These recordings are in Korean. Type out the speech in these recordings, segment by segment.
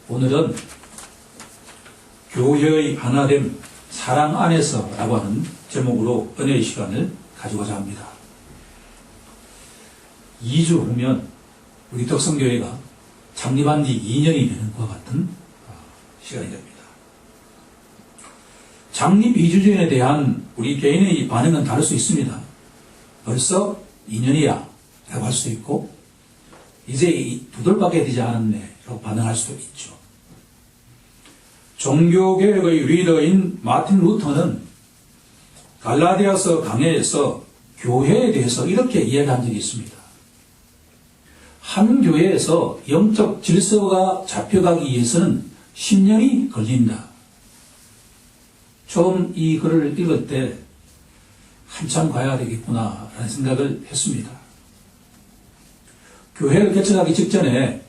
오늘은 교회의 하나됨, 사랑 안에서 라고 하는 제목으로 은혜의 시간을 가지고자 합니다. 2주 후면 우리 덕성교회가 창립한 지 2년이 되는 것과 같은 시간이 됩니다. 창립 2주년에 대한 우리 개인의 반응은 다를 수 있습니다. 벌써 2년이야 라고 할 수도 있고, 이제 2돌밖에 되지 않았네 라고 반응할 수도 있죠. 종교개혁의 리더인 마틴 루터는 갈라디아서 강해에서 교회에 대해서 이렇게 이야기한 적이 있습니다. 한 교회에서 영적 질서가 잡혀가기 위해서는 10년이 걸린다. 처음 이 글을 읽을 때 한참 가야 되겠구나 라는 생각을 했습니다. 교회를 개척하기 직전에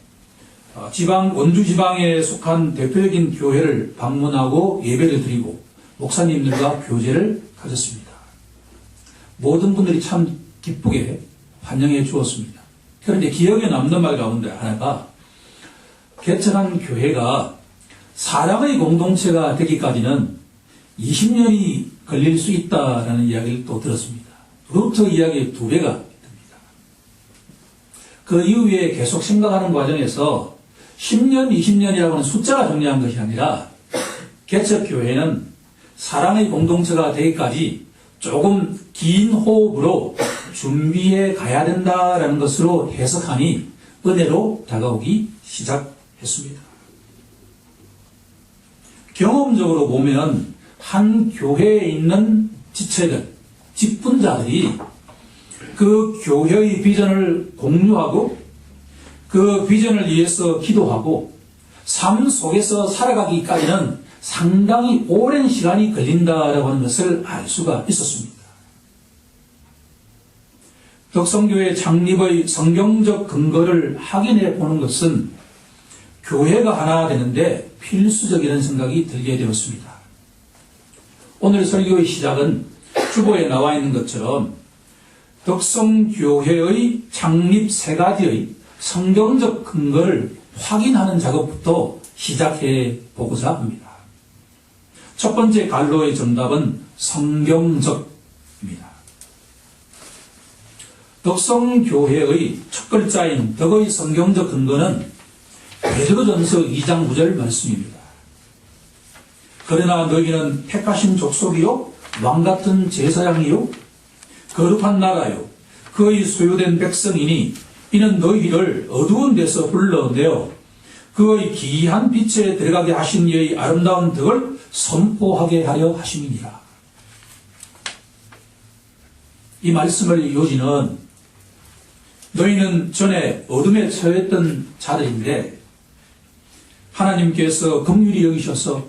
원주 지방에 속한 대표적인 교회를 방문하고 예배를 드리고 목사님들과 교제를 가졌습니다. 모든 분들이 참 기쁘게 환영해 주었습니다. 그런데 기억에 남는 말 가운데 하나가, 개척한 교회가 사랑의 공동체가 되기까지는 20년이 걸릴 수 있다라는 이야기를 또 들었습니다. 루터 이야기의 2배가 됩니다. 그 이후에 계속 생각하는 과정에서 10년, 20년이라고 하는 숫자가 중요한 것이 아니라 개척교회는 사랑의 공동체가 되기까지 조금 긴 호흡으로 준비해 가야 된다라는 것으로 해석하니 은혜로 다가오기 시작했습니다. 경험적으로 보면 한 교회에 있는 지체들, 직분자들이 그 교회의 비전을 공유하고 그 비전을 위해서 기도하고 삶 속에서 살아가기까지는 상당히 오랜 시간이 걸린다라고 하는 것을 알 수가 있었습니다. 덕성교회 창립의 성경적 근거를 확인해 보는 것은 교회가 하나 되는데 필수적이라는 생각이 들게 되었습니다. 오늘 설교의 시작은 주보에 나와 있는 것처럼 덕성교회의 창립 3가지의 성경적 근거를 확인하는 작업부터 시작해 보고자 합니다. 첫 번째 갈로의 정답은 성경적입니다. 덕성교회의 첫 글자인 덕의 성경적 근거는 베드로전서 2장 9절 말씀입니다. 그러나 너희는 택하신 족속이요 왕같은 제사장이요 거룩한 나라요 그의 소유된 백성이니 이는 너희를 어두운 데서 불러내어 그의 기이한 빛에 들어가게 하신 이의 아름다운 덕을 선포하게 하려 하심이니라. 이 말씀의 요지는 너희는 전에 어둠에 처했던 자들인데 하나님께서 긍휼히 여기셔서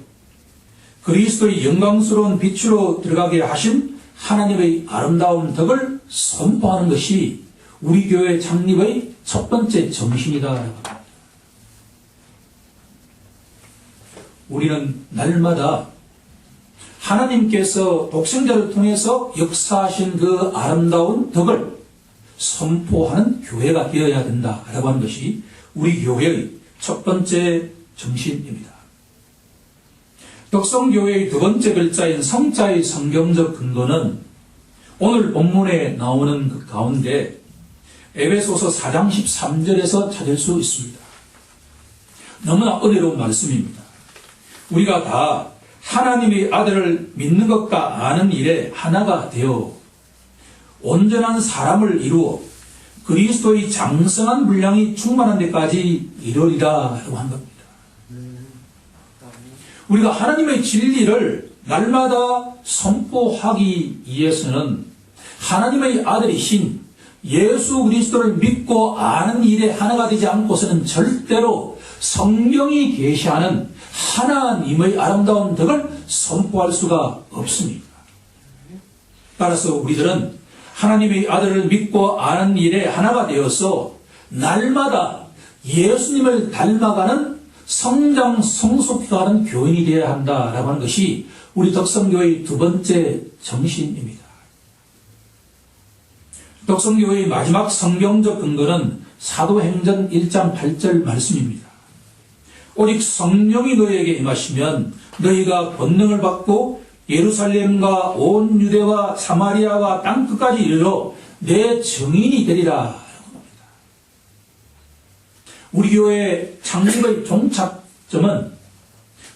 그리스도의 영광스러운 빛으로 들어가게 하신 하나님의 아름다운 덕을 선포하는 것이 우리 교회 창립의 첫 번째 정신이다. 우리는 날마다 하나님께서 독생자를 통해서 역사하신 그 아름다운 덕을 선포하는 교회가 되어야 된다라고 하는 것이 우리 교회의 첫 번째 정신입니다. 덕성교회의 2번째 글자인 성자의 성경적 근거는 오늘 본문에 나오는 그 가운데 에베소서 4장 13절에서 찾을 수 있습니다. 너무나 은혜로운 말씀입니다. 우리가 다 하나님의 아들을 믿는 것과 아는 일에 하나가 되어 온전한 사람을 이루어 그리스도의 장성한 분량이 충만한 데까지 이르리라 라고 한 겁니다. 우리가 하나님의 진리를 날마다 선포하기 위해서는 하나님의 아들이신 예수 그리스도를 믿고 아는 일에 하나가 되지 않고서는 절대로 성경이 계시하는 하나님의 아름다운 덕을 선포할 수가 없습니다. 따라서 우리들은 하나님의 아들을 믿고 아는 일에 하나가 되어서 날마다 예수님을 닮아가는 성장 성숙해가는 교인이 되어야 한다라고 하는 것이 우리 덕성교회의 2번째 정신입니다. 덕성교회의 마지막 성경적 근거는 사도행전 1장 8절 말씀입니다. 오직 성령이 너희에게 임하시면 너희가 권능을 받고 예루살렘과 온 유대와 사마리아와 땅끝까지 이르러 내 증인이 되리라. 우리 교회 창립의 종착점은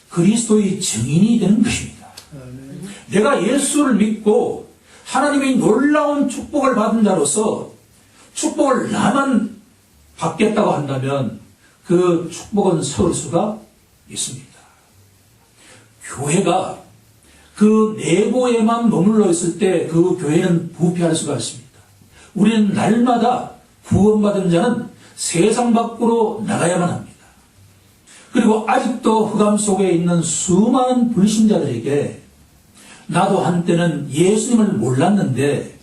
그리스도의 증인이 되는 것입니다. 내가 예수를 믿고 하나님의 놀라운 축복을 받은 자로서 축복을 나만 받겠다고 한다면 그 축복은 세울 수가 있습니다. 교회가 그 내부에만 머물러 있을 때 그 교회는 부패할 수가 있습니다. 우리는 날마다 구원받은 자는 세상 밖으로 나가야만 합니다. 그리고 아직도 흑암 속에 있는 수많은 불신자들에게 나도 한때는 예수님을 몰랐는데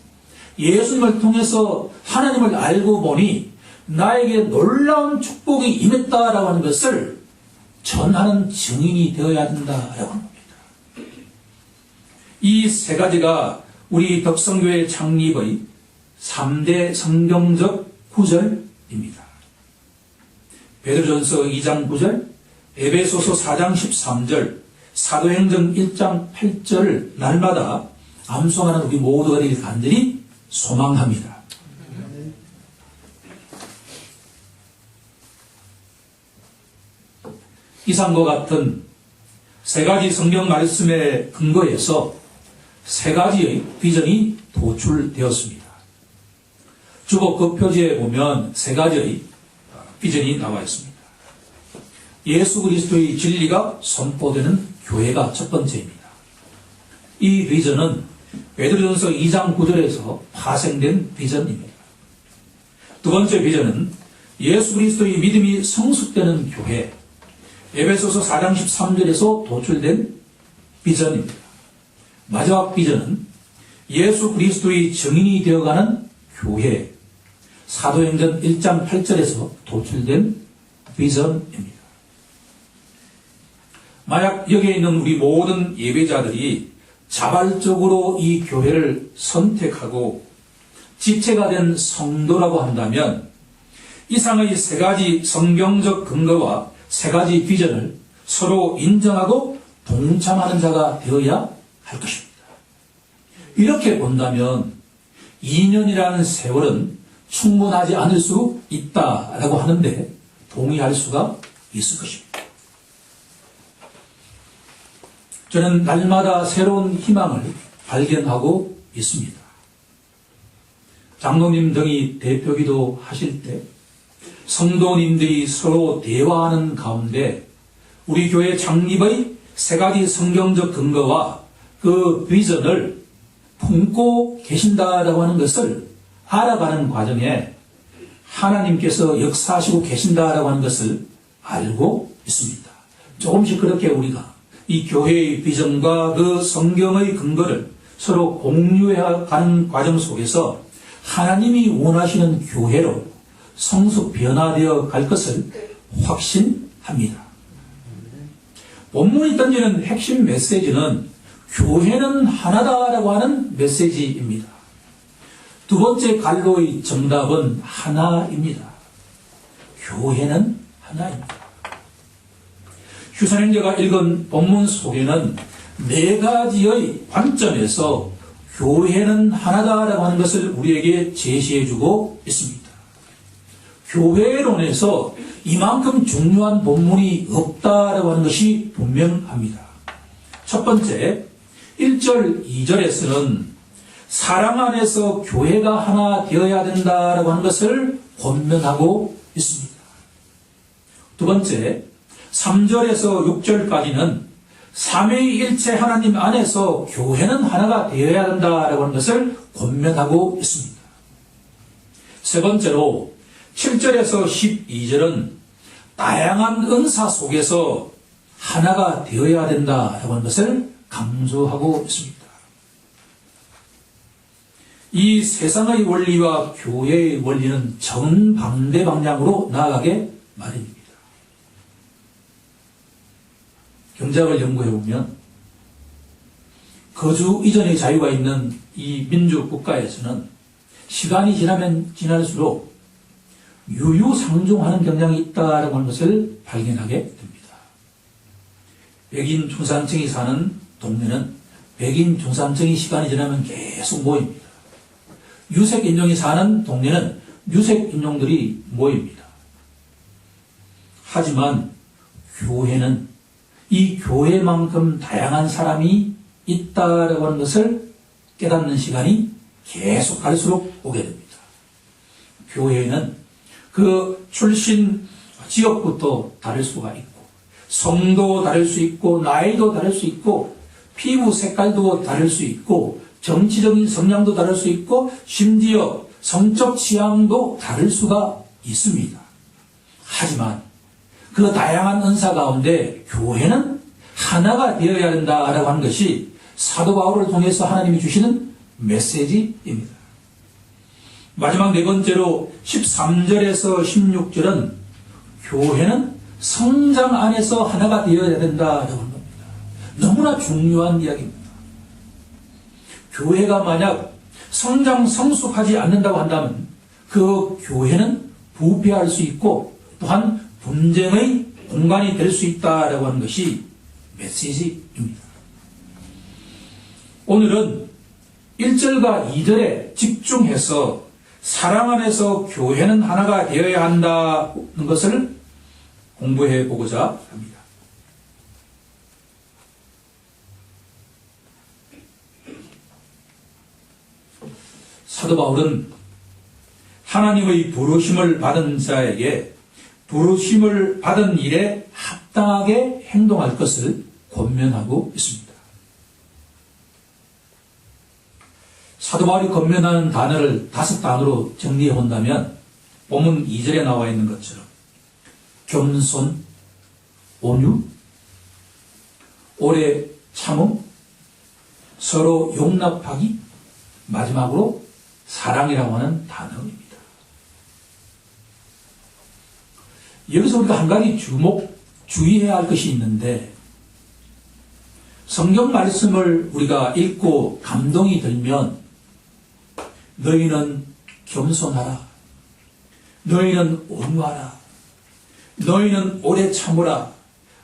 예수님을 통해서 하나님을 알고 보니 나에게 놀라운 축복이 임했다라고 하는 것을 전하는 증인이 되어야 된다라고 합니다. 이 세 가지가 우리 덕성교회 창립의 3대 성경적 구절입니다. 베드로전서 2장 9절, 에베소서 4장 13절, 사도행전 1장 8절을 날마다 암송하는 우리 모두가 되길 간절히 소망합니다. 이상과 같은 세 가지 성경 말씀의 근거에서 세 가지의 비전이 도출되었습니다. 주보 표지에 보면 세 가지의 비전이 나와 있습니다. 예수 그리스도의 진리가 선포되는 교회가 첫 번째입니다. 이 비전은 베드로전서 2장 9절에서 파생된 비전입니다. 두 번째 비전은 예수 그리스도의 믿음이 성숙되는 교회, 에베소서 4장 13절에서 도출된 비전입니다. 마지막 비전은 예수 그리스도의 증인이 되어가는 교회, 사도행전 1장 8절에서 도출된 비전입니다. 만약 여기에 있는 우리 모든 예배자들이 자발적으로 이 교회를 선택하고 지체가 된 성도라고 한다면 이상의 세 가지 성경적 근거와 세 가지 비전을 서로 인정하고 동참하는 자가 되어야 할 것입니다. 이렇게 본다면 2년이라는 세월은 충분하지 않을 수 있다라고 하는데 동의할 수가 있을 것입니다. 저는 날마다 새로운 희망을 발견하고 있습니다. 장로님 등이 대표기도 하실 때 성도님들이 서로 대화하는 가운데 우리 교회 창립의 세 가지 성경적 근거와 그 비전을 품고 계신다라고 하는 것을 알아가는 과정에 하나님께서 역사하시고 계신다라고 하는 것을 알고 있습니다. 조금씩 그렇게 우리가 이 교회의 비전과 그 성경의 근거를 서로 공유해가는 과정 속에서 하나님이 원하시는 교회로 성숙 변화되어 갈 것을 확신합니다. 본문이 던지는 핵심 메시지는 교회는 하나다라고 하는 메시지입니다. 두 번째 갈로의 정답은 하나입니다. 교회는 하나입니다. 휴선행제가 읽은 본문 속에는 네 가지의 관점에서 교회는 하나다라고 하는 것을 우리에게 제시해주고 있습니다. 교회론에서 이만큼 중요한 본문이 없다라고 하는 것이 분명합니다. 첫 번째, 1절, 2절에서는 사랑 안에서 교회가 하나 되어야 된다라고 하는 것을 권면하고 있습니다. 두 번째, 3절에서 6절까지는 삼위일체 하나님 안에서 교회는 하나가 되어야 된다라고 하는 것을 권면하고 있습니다. 세 번째로 7절에서 12절은 다양한 은사 속에서 하나가 되어야 된다라고 하는 것을 강조하고 있습니다. 이 세상의 원리와 교회의 원리는 정반대 방향으로 나아가게 마련입니다. 경제학을 연구해보면 거주 이전의 자유가 있는 이 민주국가에서는 시간이 지나면 지날수록 유유상종하는 경향이 있다고 하는 것을 발견하게 됩니다. 백인 중산층이 사는 동네는 백인 중산층이 시간이 지나면 계속 모입니다. 유색 인종이 사는 동네는 유색 인종들이 모입니다. 하지만 교회는 이 교회만큼 다양한 사람이 있다라고 하는 것을 깨닫는 시간이 계속 갈수록 오게 됩니다. 교회는 그 출신 지역부터 다를 수가 있고, 성도 다를 수 있고, 나이도 다를 수 있고, 피부 색깔도 다를 수 있고, 정치적인 성향도 다를 수 있고, 심지어 성적 취향도 다를 수가 있습니다. 하지만 그 다양한 은사 가운데 교회는 하나가 되어야 된다라고 하는 것이 사도 바울을 통해서 하나님이 주시는 메시지입니다. 마지막 네 번째로 13절에서 16절은 교회는 성장 안에서 하나가 되어야 된다라고 하는 겁니다. 너무나 중요한 이야기입니다. 교회가 만약 성숙하지 않는다고 한다면 그 교회는 부패할 수 있고 또한 분쟁의 공간이 될 수 있다라고 하는 것이 메시지입니다. 오늘은 1절과 2절에 집중해서 사랑 안에서 교회는 하나가 되어야 한다는 것을 공부해 보고자 합니다. 사도 바울은 하나님의 부르심을 받은 자에게 부르심을 받은 일에 합당하게 행동할 것을 권면하고 있습니다. 사도 바울이 권면하는 단어를 5단어로 정리해 본다면 본문 2절에 나와 있는 것처럼 겸손, 온유, 오래 참음, 서로 용납하기, 마지막으로 사랑이라고 하는 단어입니다. 여기서 우리가 한 가지 주의해야 할 것이 있는데, 성경 말씀을 우리가 읽고 감동이 들면 너희는 겸손하라, 너희는 온유하라, 너희는 오래 참으라,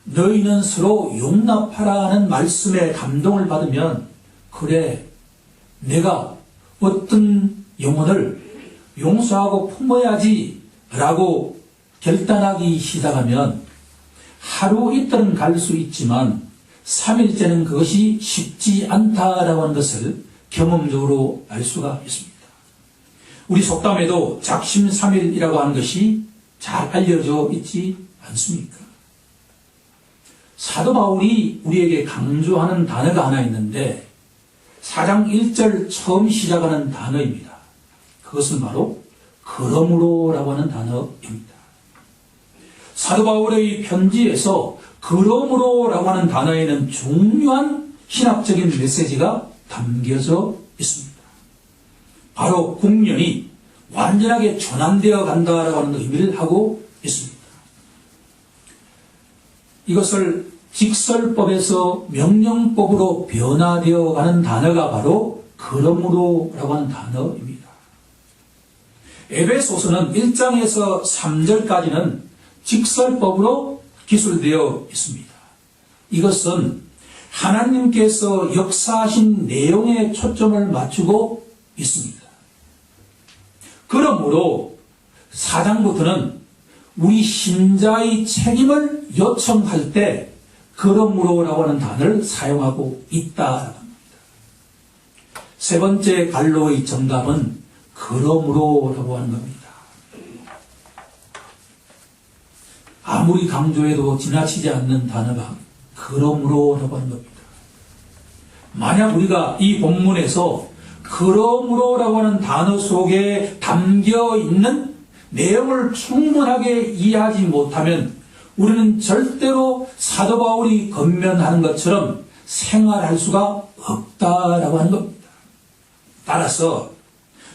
너희는 서로 용납하라 하는 말씀에 감동을 받으면, 그래, 내가 어떤 영혼을 용서하고 품어야지 라고 결단하기 시작하면 하루 이틀은 갈 수 있지만 3일째는 그것이 쉽지 않다라고 하는 것을 경험적으로 알 수가 있습니다. 우리 속담에도 작심삼일이라고 하는 것이 잘 알려져 있지 않습니까? 사도 바울이 우리에게 강조하는 단어가 하나 있는데 4장 1절 처음 시작하는 단어입니다. 그것은 바로 그러므로라고 하는 단어입니다. 사도 바울의 편지에서 그러므로라고 하는 단어에는 중요한 신학적인 메시지가 담겨져 있습니다. 바로 국면이 완전하게 전환되어 간다라고 하는 의미를 하고 있습니다. 이것을 직설법에서 명령법으로 변화되어 가는 단어가 바로 그러므로라고 하는 단어입니다. 에베소서는 1장에서 3절까지는 직설법으로 기술되어 있습니다. 이것은 하나님께서 역사하신 내용에 초점을 맞추고 있습니다. 그러므로 4장부터는 우리 신자의 책임을 요청할 때 그러므로라고 하는 단어를 사용하고 있다라는 겁니다. 세 번째 갈로의 정답은 그러므로라고 하는 겁니다. 아무리 강조해도 지나치지 않는 단어가 그러므로라고 하는 겁니다. 만약 우리가 이 본문에서 그러므로라고 하는 단어 속에 담겨 있는 내용을 충분하게 이해하지 못하면 우리는 절대로 사도 바울이 권면하는 것처럼 생활할 수가 없다라고 하는 겁니다. 따라서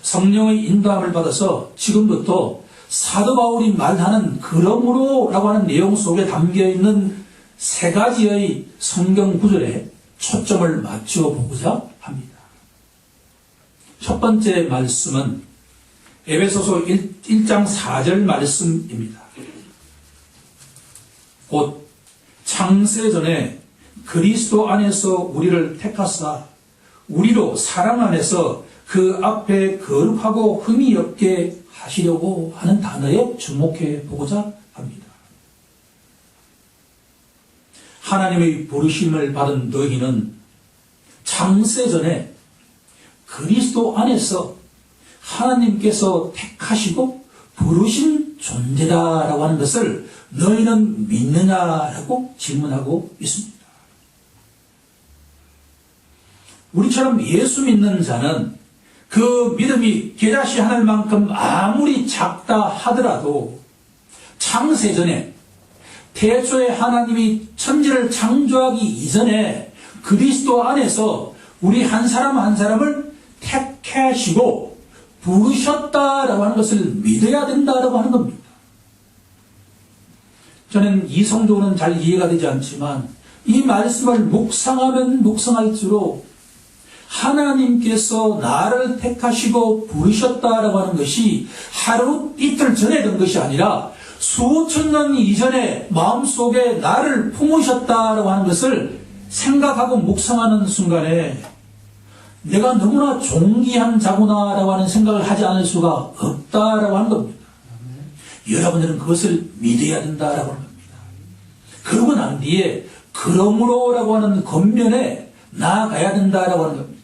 성령의 인도함을 받아서 지금부터 사도 바울이 말하는 그러므로라고 하는 내용 속에 담겨있는 3가지의 성경 구절에 초점을 맞추어 보고자 합니다. 첫 번째 말씀은 에베소서 1장 4절 말씀입니다. 곧 창세 전에 그리스도 안에서 우리를 택하사 우리로 사랑 안에서 그 앞에 거룩하고 흠이 없게 하시려고 하는 단어에 주목해 보고자 합니다. 하나님의 부르심을 받은 너희는 창세전에 그리스도 안에서 하나님께서 택하시고 부르신 존재다라고 하는 것을 너희는 믿느냐라고 질문하고 있습니다. 우리처럼 예수 믿는 자는 그 믿음이 겨자씨 하늘만큼 아무리 작다 하더라도 창세전에 태초에 하나님이 천지를 창조하기 이전에 그리스도 안에서 우리 한 사람 한 사람을 택하시고 부르셨다라고 하는 것을 믿어야 된다라고 하는 겁니다. 저는 이성적으로는 잘 이해가 되지 않지만 이 말씀을 묵상하면 묵상할수록 하나님께서 나를 택하시고 부르셨다라고 하는 것이 하루 이틀 전에 된 것이 아니라 수천 년 이전에 마음속에 나를 품으셨다라고 하는 것을 생각하고 묵상하는 순간에 내가 너무나 존귀한 자구나라고 하는 생각을 하지 않을 수가 없다라고 하는 겁니다. 여러분들은 그것을 믿어야 된다라고 하는 겁니다. 그러고 난 뒤에 그러므로라고 하는 겉면에 나아가야 된다라고 하는 겁니다.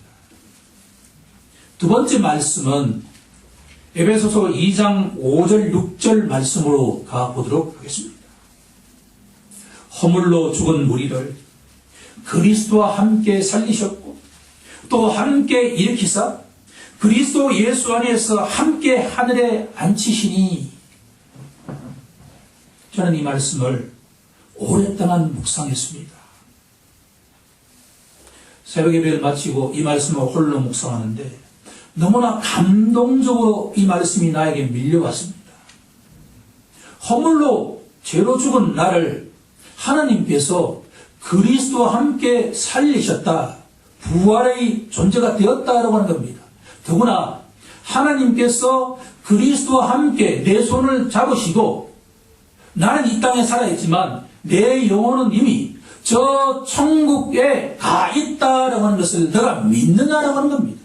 두 번째 말씀은 에베소서 2장 5절 6절 말씀으로 가보도록 하겠습니다. 허물로 죽은 우리를 그리스도와 함께 살리셨고 또 함께 일으키사 그리스도 예수 안에서 함께 하늘에 앉히시니. 저는 이 말씀을 오랫동안 묵상했습니다. 새벽 예배를 마치고 이 말씀을 홀로 묵상하는데 너무나 감동적으로 이 말씀이 나에게 밀려왔습니다. 허물로 죄로 죽은 나를 하나님께서 그리스도와 함께 살리셨다. 부활의 존재가 되었다라고 하는 겁니다. 더구나 하나님께서 그리스도와 함께 내 손을 잡으시고 나는 이 땅에 살아있지만 내 영혼은 이미 저 천국에 가 있다라고 하는 것을 내가 믿느냐라고 하는 겁니다.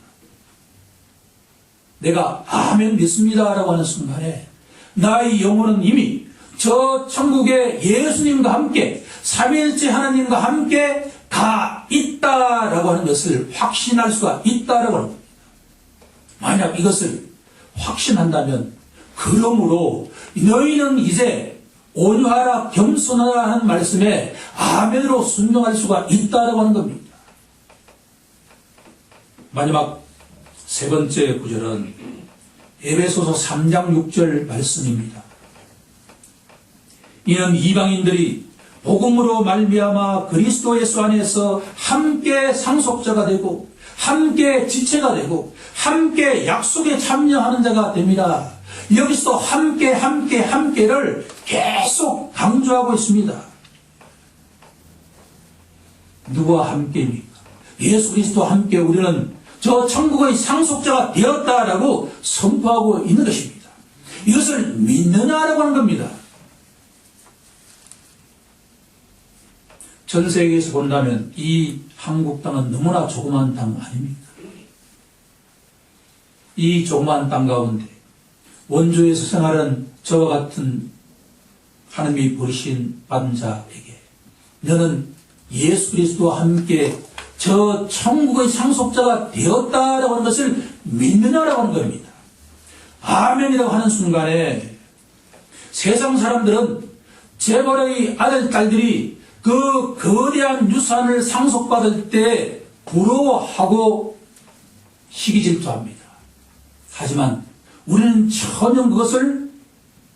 내가 아멘 믿습니다라고 하는 순간에 나의 영혼은 이미 저 천국에 예수님과 함께 삼위일체 하나님과 함께 가 있다라고 하는 것을 확신할 수가 있다라고 하는 겁니다. 만약 이것을 확신한다면 그러므로 너희는 이제 온유하라 겸손하라 하는 말씀에 아멘으로 순종할 수가 있다라고 하는 겁니다. 마지막 세 번째 구절은 에베소서 3장 6절 말씀입니다. 이는 이방인들이 복음으로 말미암아 그리스도 예수 안에서 함께 상속자가 되고 함께 지체가 되고 함께 약속에 참여하는 자가 됩니다. 여기서 함께를 계속 강조하고 있습니다. 누구와 함께입니까? 예수 그리스도와 함께 우리는 저 천국의 상속자가 되었다라고 선포하고 있는 것입니다. 이것을 믿느냐라고 하는 겁니다. 전 세계에서 본다면 이 한국 땅은 너무나 조그마한 땅 아닙니까? 이 조그마한 땅 가운데 원주에서 생활하는 저와 같은 하나님이 부르신 받은 자에게 너는 예수 그리스도와 함께 저 천국의 상속자가 되었다라고 하는 것을 믿느냐라고 하는 겁니다. 아멘이라고 하는 순간에 세상 사람들은 재벌의 아들, 딸들이 그 거대한 유산을 상속받을 때 부러워하고 시기질투합니다. 하지만 우리는 전혀 그것을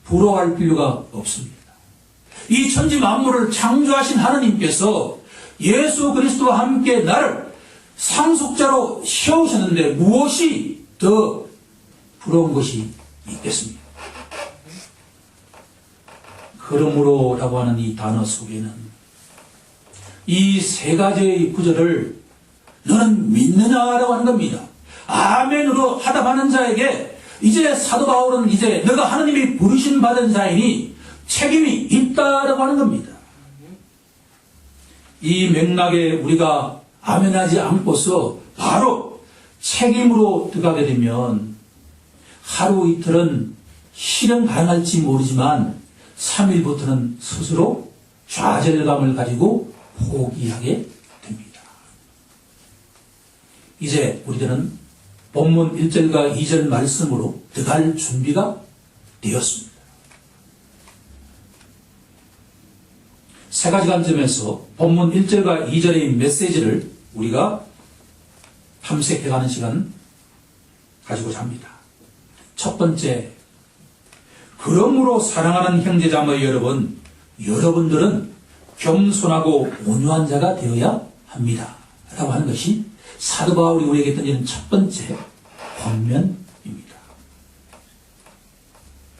부러워할 필요가 없습니다. 이 천지 만물을 창조하신 하나님께서 예수 그리스도와 함께 나를 상속자로 세우셨는데 무엇이 더 부러운 것이 있겠습니까? 그러므로라고 하는 이 단어 속에는 이 세 가지의 구절을 너는 믿느냐라고 하는 겁니다. 아멘으로 하답하는 자에게 이제 사도 바울은 이제 너가 하나님이 부르심 받은 자이니 책임이 있다라고 하는 겁니다. 이 맥락에 우리가 아멘하지 않고서 바로 책임으로 들어가게 되면 하루 이틀은 실현 가능할지 모르지만 3일부터는 스스로 좌절감을 가지고 포기하게 됩니다. 이제 우리들은 본문 1절과 2절 말씀으로 들어갈 준비가 되었습니다. 세 가지 관점에서 본문 1절과 2절의 메시지를 우리가 탐색해가는 시간 가지고자 합니다. 첫 번째, 그러므로 사랑하는 형제자매 여러분, 여러분들은 겸손하고 온유한 자가 되어야 합니다. 라고 하는 것이 사도 바울이 우리에게 던지는 첫 번째 권면입니다.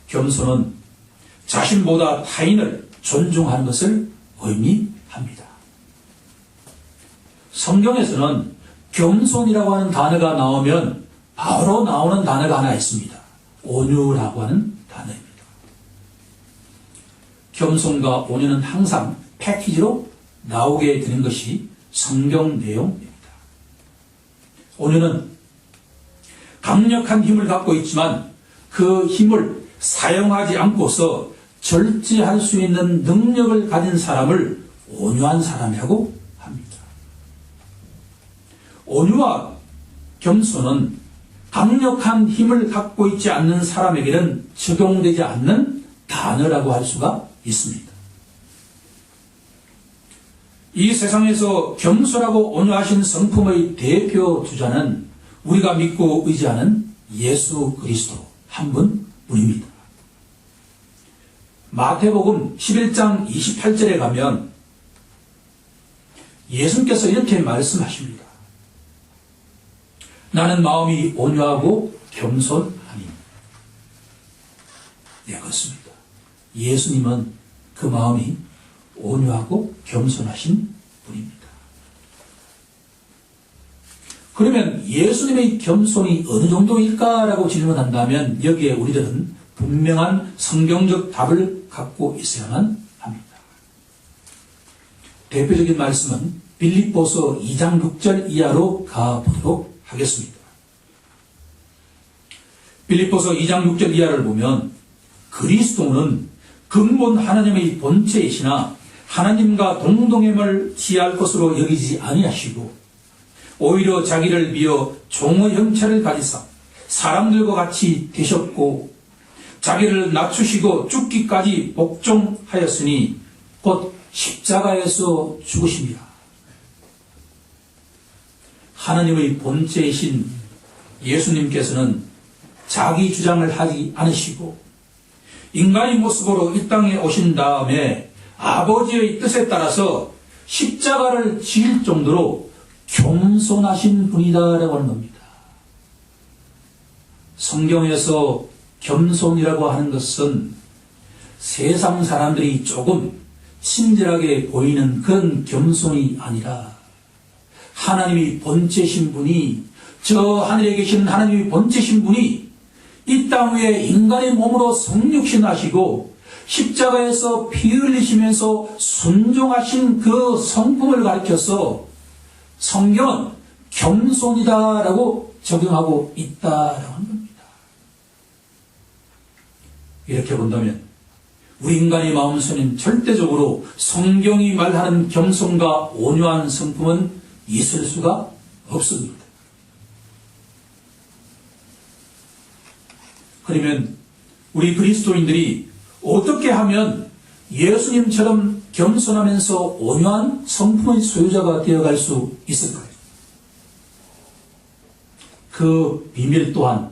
겸손은 자신보다 타인을 존중하는 것을 의미합니다. 성경에서는 겸손이라고 하는 단어가 나오면 바로 나오는 단어가 하나 있습니다. 온유라고 하는 단어입니다. 겸손과 온유는 항상 패키지로 나오게 되는 것이 성경 내용입니다. 온유는 강력한 힘을 갖고 있지만 그 힘을 사용하지 않고서 절제할 수 있는 능력을 가진 사람을 온유한 사람이라고 합니다. 온유와 겸손은 강력한 힘을 갖고 있지 않는 사람에게는 적용되지 않는 단어라고 할 수가 있습니다. 이 세상에서 겸손하고 온유하신 성품의 대표 주자는 우리가 믿고 의지하는 예수 그리스도 한 분뿐입니다. 마태복음 11장 28절에 가면 예수님께서 이렇게 말씀하십니다. 나는 마음이 온유하고 겸손하니. 네, 그렇습니다. 예수님은 그 마음이 온유하고 겸손하신 분입니다. 그러면 예수님의 겸손이 어느 정도일까라고 질문한다면 여기에 우리들은 분명한 성경적 답을 갖고 있어야만 합니다. 대표적인 말씀은 빌립보서 2장 6절 이하로 가보도록 하겠습니다. 빌립보서 2장 6절 이하를 보면 그리스도는 근본 하나님의 본체이시나 하나님과 동등함을 취할 것으로 여기지 아니하시고 오히려 자기를 비어 종의 형체를 가지사 사람들과 같이 되셨고 자기를 낮추시고 죽기까지 복종하였으니 곧 십자가에서 죽으십니다. 하나님의 본체이신 예수님께서는 자기 주장을 하지 않으시고 인간의 모습으로 이 땅에 오신 다음에 아버지의 뜻에 따라서 십자가를 지을 정도로 겸손하신 분이다라고 하는 겁니다. 성경에서 겸손이라고 하는 것은 세상 사람들이 조금 친절하게 보이는 그런 겸손이 아니라 하나님이 본체신 분이, 저 하늘에 계신 하나님이 본체신 분이 이 땅 위에 인간의 몸으로 성육신하시고 십자가에서 피 흘리시면서 순종하신 그 성품을 가리켜서 성경은 겸손이다라고 적용하고 있다라고 하는 겁니다. 이렇게 본다면 우리 인간의 마음속에는 절대적으로 성경이 말하는 겸손과 온유한 성품은 있을 수가 없습니다. 그러면 우리 그리스도인들이 어떻게 하면 예수님처럼 겸손하면서 온유한 성품의 소유자가 되어갈 수 있을까요? 그 비밀 또한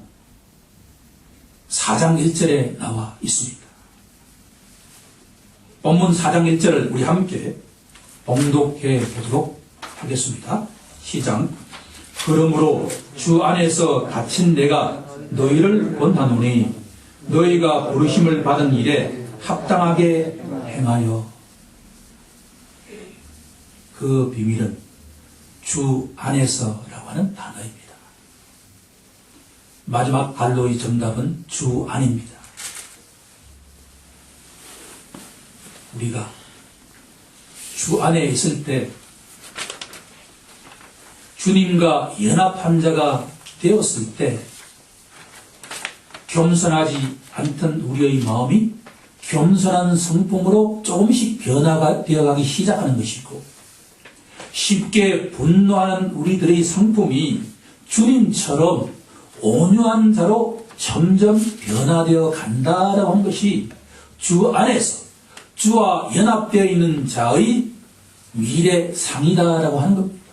4장 1절에 나와 있습니다. 본문 4장 1절을 우리 함께 봉독해 보도록 하겠습니다. 시작. 그러므로 주 안에서 갇힌 내가 너희를 권하노니 너희가 부르심을 받은 일에 합당하게 행하여. 그 비밀은 주 안에서라고 하는 단어입니다. 마지막 갈로의 정답은 주 안입니다. 우리가 주 안에 있을 때 주님과 연합한 자가 되었을 때 겸손하지 않던 우리의 마음이 겸손한 성품으로 조금씩 변화가 되어가기 시작하는 것이고, 쉽게 분노하는 우리들의 성품이 주님처럼 온유한 자로 점점 변화되어 간다라고 하는 것이 주 안에서 주와 연합되어 있는 자의 미래상이다라고 하는 겁니다.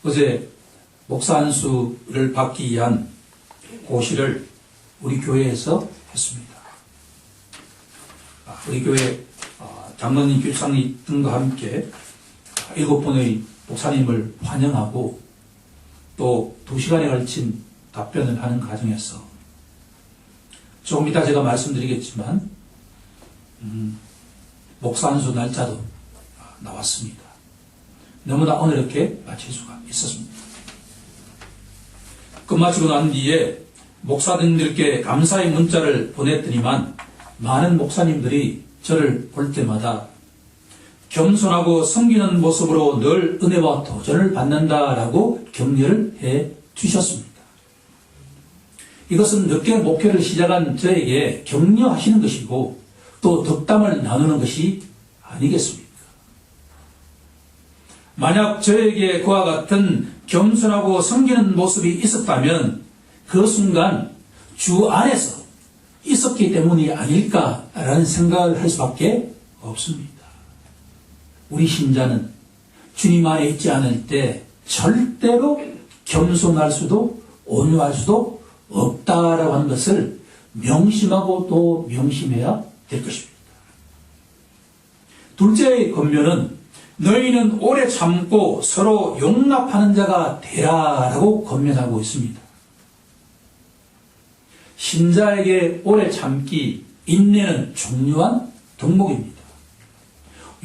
어제 목사 안수를 받기 위한 고시를 우리 교회에서 했습니다. 우리 교회 장로님, 교육장님 등과 함께 7분의 목사님을 환영하고 또 2시간에 걸친 답변을 하는 과정에서 조금 이따 제가 말씀드리겠지만 목사 안수 날짜도 나왔습니다. 너무나 오늘 이렇게 마칠 수가 있었습니다. 끝마치고 난 뒤에 목사님들께 감사의 문자를 보냈더니만 많은 목사님들이 저를 볼 때마다 겸손하고 섬기는 모습으로 늘 은혜와 도전을 받는다라고 격려를 해 주셨습니다. 이것은 늦게 목회를 시작한 저에게 격려하시는 것이고 또 덕담을 나누는 것이 아니겠습니까? 만약 저에게 그와 같은 겸손하고 섬기는 모습이 있었다면 그 순간 주 안에서 있었기 때문이 아닐까라는 생각을 할 수밖에 없습니다. 우리 신자는 주님 안에 있지 않을 때 절대로 겸손할 수도 온유할 수도 없다라고 하는 것을 명심하고 또 명심해야 될 것입니다. 둘째의 권면은 너희는 오래 참고 서로 용납하는 자가 되라라고 권면하고 있습니다. 신자에게 오래 참기, 인내는 중요한 덕목입니다.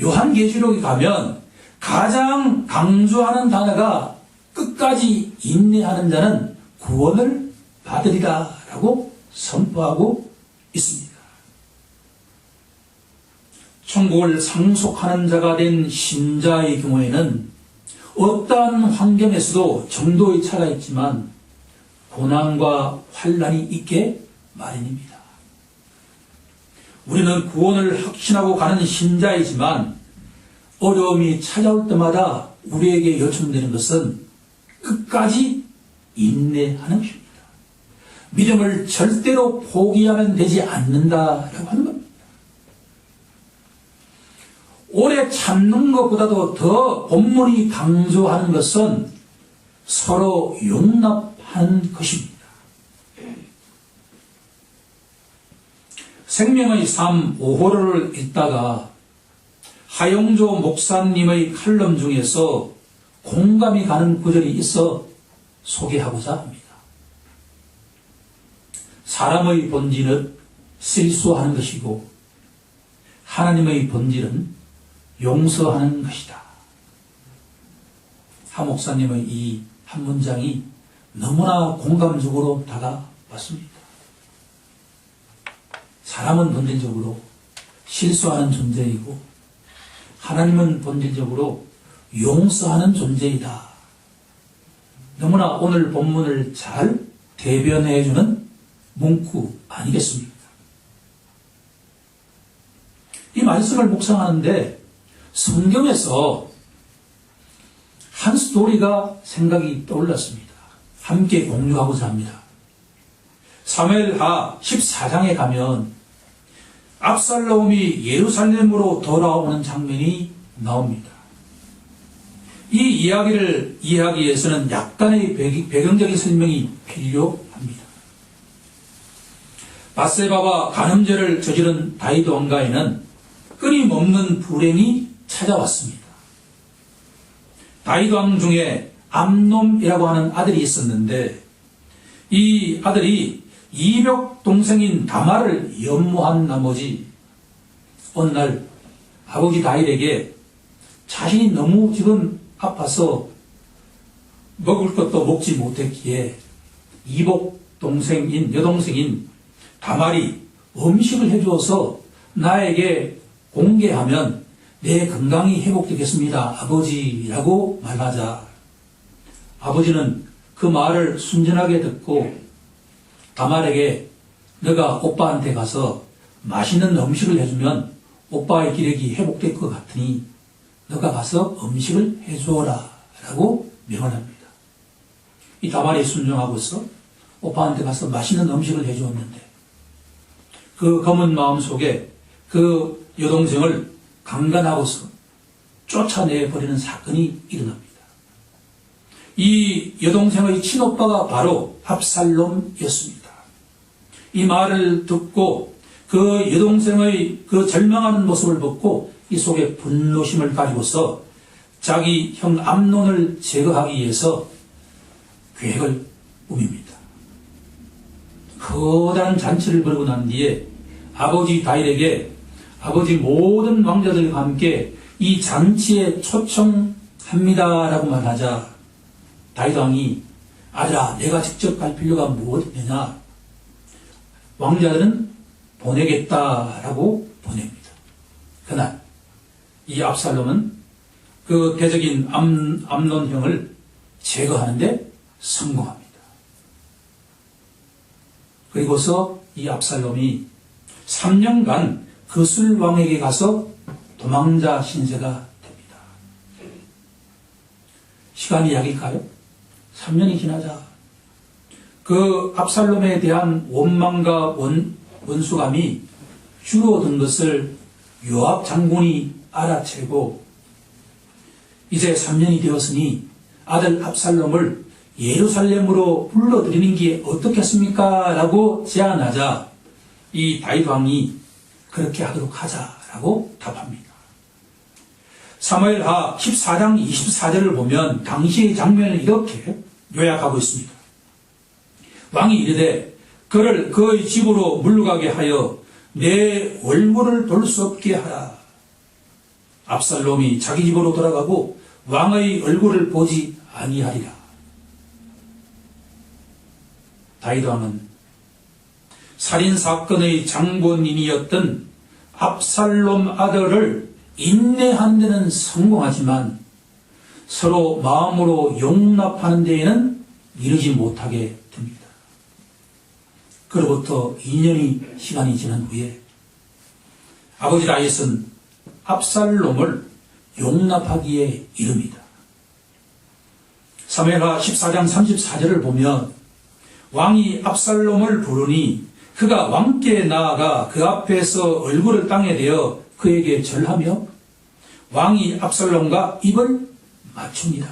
요한계시록에 가면 가장 강조하는 단어가 끝까지 인내하는 자는 구원을 받으리라 라고 선포하고 있습니다. 천국을 상속하는 자가 된 신자의 경우에는 어떠한 환경에서도 정도의 차가 있지만 고난과 환난이 있게 마련입니다. 우리는 구원을 확신하고 가는 신자이지만 어려움이 찾아올 때마다 우리에게 요청되는 것은 끝까지 인내하는 것입니다. 믿음을 절대로 포기하면 되지 않는다라고 하는 겁니다. 오래 참는 것보다도 더 본문이 강조하는 것은 서로 용납하는 것입니다. 생명의 삶 5호를 읽다가 하용조 목사님의 칼럼 중에서 공감이 가는 구절이 있어 소개하고자 합니다. 사람의 본질은 실수하는 것이고 하나님의 본질은 용서하는 것이다. 하 목사님의 이 한 문장이 너무나 공감적으로 다가왔습니다. 사람은 본질적으로 실수하는 존재이고 하나님은 본질적으로 용서하는 존재이다. 너무나 오늘 본문을 잘 대변해주는 문구 아니겠습니까? 이 말씀을 묵상하는데 성경에서 한 스토리가 생각이 떠올랐습니다. 함께 공유하고자 합니다. 사무엘하 14장에 가면 압살롬이 예루살렘으로 돌아오는 장면이 나옵니다. 이 이야기를 이해하기 위해서는 약간의 배경적인 설명이 필요합니다. 밧세바와 간음죄를 저지른 다윗 왕가에는 끊임없는 불행이 찾아왔습니다. 다윗 왕 중에 암놈이라고 하는 아들이 있었는데 이 아들이 이벽 동생인 다말을 연모한 나머지 어느 날 아버지 다윗에게 자신이 너무 지금 아파서 먹을 것도 먹지 못했기에 이복 동생인 여동생인 다말이 음식을 해주어서 나에게 공개하면 내 건강이 회복되겠습니다, 아버지라고 말하자 아버지는 그 말을 순전하게 듣고 다말에게 너가 오빠한테 가서 맛있는 음식을 해주면 오빠의 기력이 회복될 것 같으니 너가 가서 음식을 해주어라 라고 명을 합니다. 이 다말이 순종하고서 오빠한테 가서 맛있는 음식을 해주었는데 그 검은 마음 속에 그 여동생을 강간하고서 쫓아내버리는 사건이 일어납니다. 이 여동생의 친오빠가 바로 압살롬이었습니다. 이 말을 듣고 그 여동생의 그 절망하는 모습을 보고 이 속에 분노심을 가지고서 자기 형 암논을 제거하기 위해서 계획을 꾸밉니다. 커다란 잔치를 벌이고 난 뒤에 아버지 다윗에게 아버지 모든 왕자들과 함께 이 잔치에 초청합니다라고 말하자 다윗 왕이 아들아 내가 직접 갈 필요가 무엇이냐 왕자들은 보내겠다라고 보냅니다. 그날 이 압살롬은 그 대적인 암논 형을 제거하는데 성공합니다. 그리고서 이 압살롬이 3년간 그술 왕에게 가서 도망자 신세가 됩니다. 시간이 약일까요? 3년이 지나자 그 압살롬에 대한 원망과 원수감이 줄어든 것을 요압 장군이 알아채고 이제 3년이 되었으니 아들 압살롬을 예루살렘으로 불러들이는 게 어떻겠습니까? 라고 제안하자 이 다윗 왕이 그렇게 하도록 하자라고 답합니다. 사무엘하 14장 24절을 보면 당시의 장면을 이렇게 요약하고 있습니다. 왕이 이르되 그를 그의 집으로 물러가게 하여 내 얼굴을 볼 수 없게 하라. 압살롬이 자기 집으로 돌아가고 왕의 얼굴을 보지 아니하리라. 다윗 왕은 살인사건의 장본인이었던 압살롬 아들을 인내하는 데는 성공하지만 서로 마음으로 용납하는 데에는 이르지 못하게 됩니다. 그로부터 2년의 시간이 지난 후에 아버지 다윗은 압살롬을 용납하기에 이릅니다. 사무엘하 14장 34절을 보면 왕이 압살롬을 부르니 그가 왕께 나아가 그 앞에서 얼굴을 땅에 대어 그에게 절하며 왕이 압살롬과 입을 맞춥니다.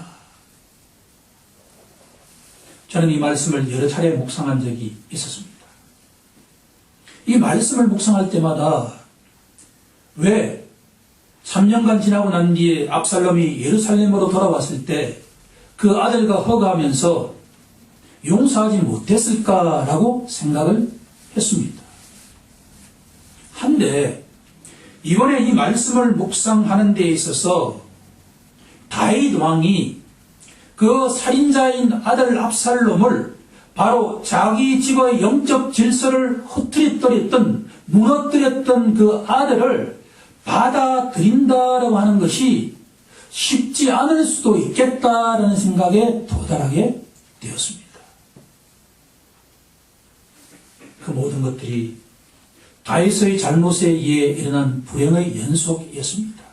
저는 이 말씀을 여러 차례 묵상한 적이 있었습니다. 이 말씀을 묵상할 때마다 왜 3년간 지나고 난 뒤에 압살롬이 예루살렘으로 돌아왔을 때 그 아들과 허가하면서 용서하지 못했을까라고 생각을 했습니다. 한데 이번에 이 말씀을 묵상하는 데 있어서 다윗 왕이 그 살인자인 아들 압살롬을 바로 자기 집의 영적 질서를 흐트러뜨렸던 무너뜨렸던 그 아들을 받아들인다라고 하는 것이 쉽지 않을 수도 있겠다라는 생각에 도달하게 되었습니다. 그 모든 것들이 다윗의 잘못에 의해 일어난 불행의 연속이었습니다.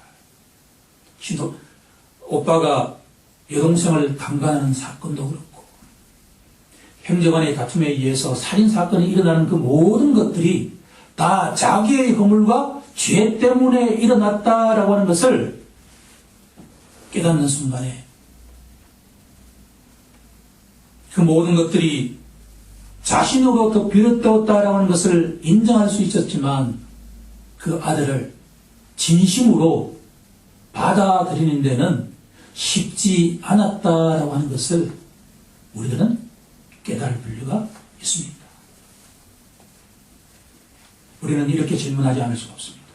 오빠가 여동생을 강간하는 사건도 그렇고 형제간의 다툼에 의해서 살인사건이 일어나는 그 모든 것들이 다 자기의 허물과 죄 때문에 일어났다라고 하는 것을 깨닫는 순간에 그 모든 것들이 자신으로부터 비롯되었다라고 하는 것을 인정할 수 있었지만 그 아들을 진심으로 받아들이는 데는 쉽지 않았다라고 하는 것을 우리들은 깨달을 필요가 있습니다. 우리는 이렇게 질문하지 않을 수가 없습니다.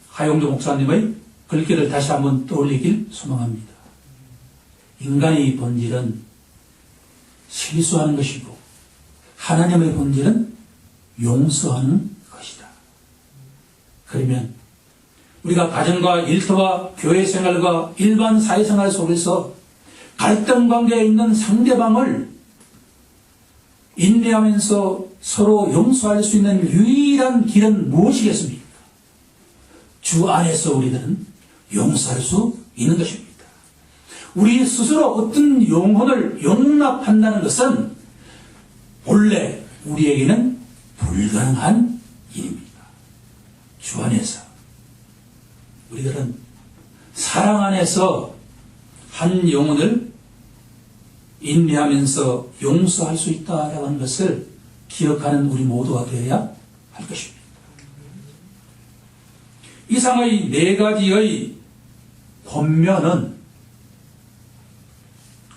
하용조 목사님의 글귀를 다시 한번 떠올리길 소망합니다. 인간의 본질은 실수하는 것이고 하나님의 본질은 용서하는 것이다. 그러면 우리가 가정과 일터와 교회 생활과 일반 사회생활 속에서 갈등 관계에 있는 상대방을 인내하면서 서로 용서할 수 있는 유일한 길은 무엇이겠습니까? 주 안에서 우리들은 용서할 수 있는 것입니다. 우리 스스로 어떤 영혼을 용납한다는 것은 본래 우리에게는 불가능한 일입니다. 주 안에서 우리들은 사랑 안에서 한 영혼을 인내하면서 용서할 수 있다라고 하는 것을 기억하는 우리 모두가 되어야 할 것입니다. 이상의 네 가지의 권면은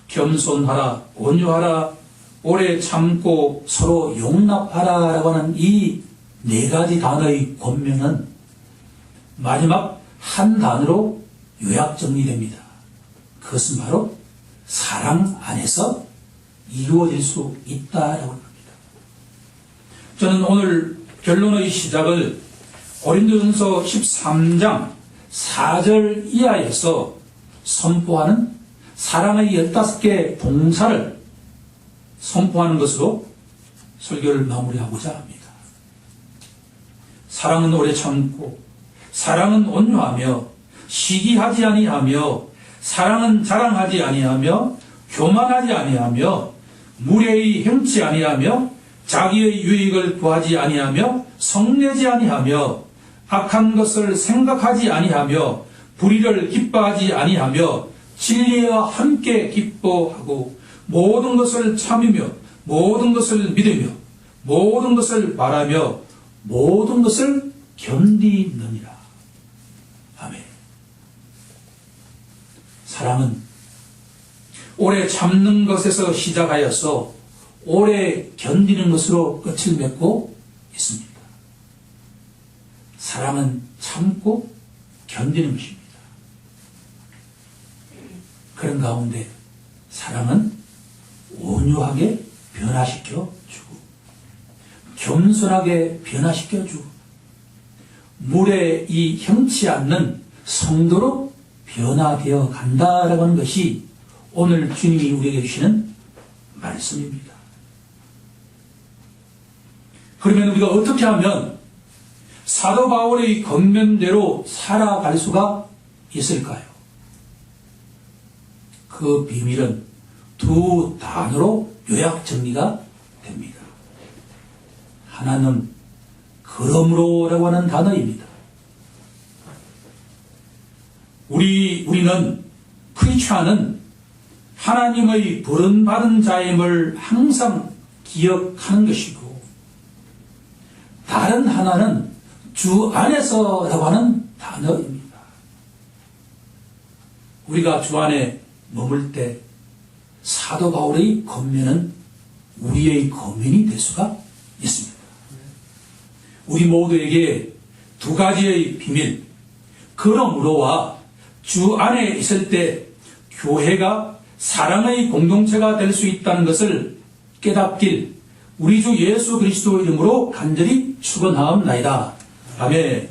겸손하라, 온유하라, 오래 참고 서로 용납하라 라고 하는 이 네 가지 단어의 권면은 마지막 한 단어로 요약 정리됩니다. 그것은 바로 사랑 안에서 이루어질 수 있다라고 합니다. 저는 오늘 결론의 시작을 고린도전서 13장 4절 이하에서 선포하는 사랑의 15개 동사를 선포하는 것으로 설교를 마무리하고자 합니다. 사랑은 오래 참고, 사랑은 온유하며, 시기하지 아니하며, 사랑은 자랑하지 아니하며, 교만하지 아니하며, 무례히 행치 아니하며, 자기의 유익을 구하지 아니하며, 성내지 아니하며, 악한 것을 생각하지 아니하며, 불의를 기뻐하지 아니하며, 진리와 함께 기뻐하고, 모든 것을 참으며, 모든 것을 믿으며, 모든 것을 바라며, 모든 것을 견디느니라. 아멘. 사랑은 오래 참는 것에서 시작하여서 오래 견디는 것으로 끝을 맺고 있습니다. 사랑은 참고 견디는 것입니다. 그런 가운데 사랑은 온유하게 변화시켜 주고, 겸손하게 변화시켜 주고, 물에 이 형치 않는 성도로 변화되어 간다라고 하는 것이 오늘 주님이 우리에게 주시는 말씀입니다. 그러면 우리가 어떻게 하면 사도 바울의 권면대로 살아갈 수가 있을까요? 그 비밀은 두 단어로 요약 정리가 됩니다. 하나는 그러므로라고 하는 단어입니다. 우리는 크리스찬은 하나님의 버림받은 자임을 항상 기억하는 것이고, 다른 하나는 주 안에서라고 하는 단어입니다. 우리가 주 안에 머물 때 사도 바울의 권면은 우리의 권면이 될 수가 있습니다. 우리 모두에게 두 가지의 비밀, 그러므로와 주 안에 있을 때 교회가 사랑의 공동체가 될 수 있다는 것을 깨닫길 우리 주 예수 그리스도 이름으로 간절히 축원하옵나이다. 아멘.